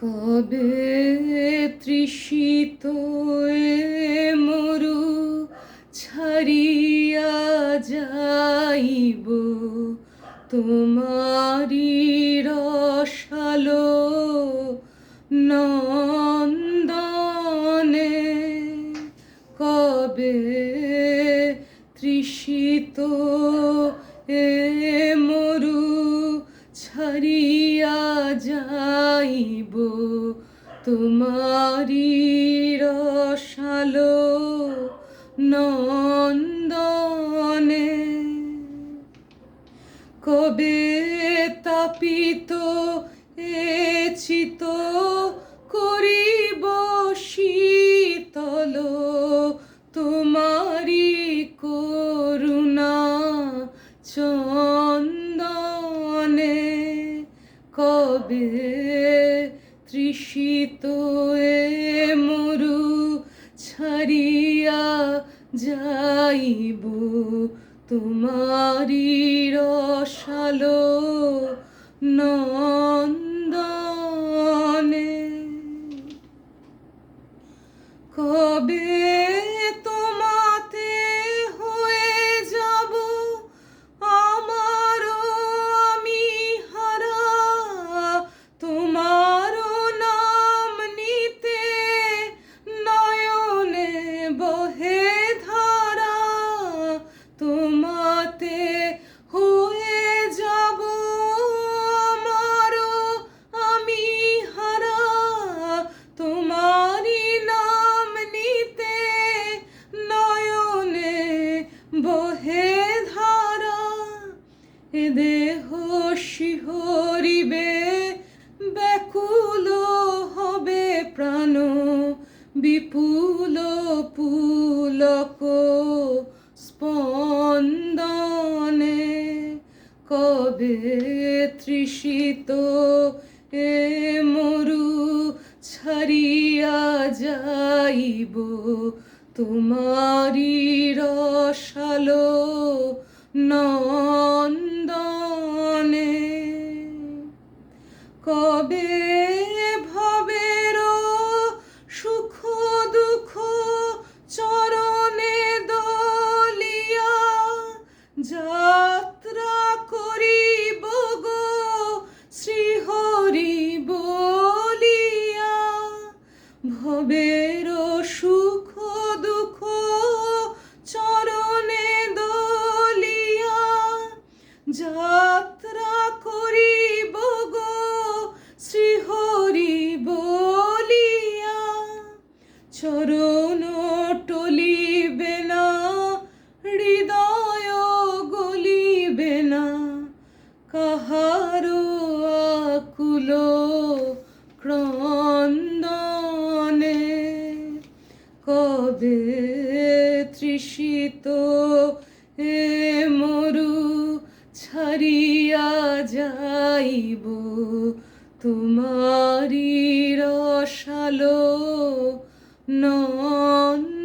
কবে তৃষিত এ মরু ছাড়িয়া যাইব তোমারি রসালো নন্দনে। কবে তৃষিত এ মরু ছাড়িয়া যাইব তোমারি রসালো নন্দনে। কবে তাপিত এ চিত করিব শীতল তোমারি করুণা চন্দনে। কবে তৃষিত এ মরু ছাড়িয়া যাইব তোমারি রসালো নন্দনে। কবে তোমাতে হয়ে যাব আমারও আমি হারা, তোমারও নাম নিতে নয়নে বহে ধারা। তোমাতে হয়ে যাব আমারও আমি হারা, তোমারি নাম নিতে নয়নে বহে ধারা। এ দেহ শিহরিবে ব্যাকুল হবে প্রাণ বিপুল পুলক স্পন্দনে। কবে তৃষিত এ মরু ছাড়িয়া যাইব তোমারি রসালো নন্দনে। কবে ভবের সুখ দুঃখ চরণে দলিয়া যাত্রা করিব গো শ্রীহরি বলিয়া। ভবের সুখ দুঃখ চরণে দলিয়া যাত্রা করিব গো শ্রীহরি বলিয়া। চরণ টলিবে না হৃদয় গলিবে না কাহারো আকুল ক্রন্দনে। কবে তৃষিত এ মরু ছাড়িয়া যাইব তোমারি রসালো নন্দনে।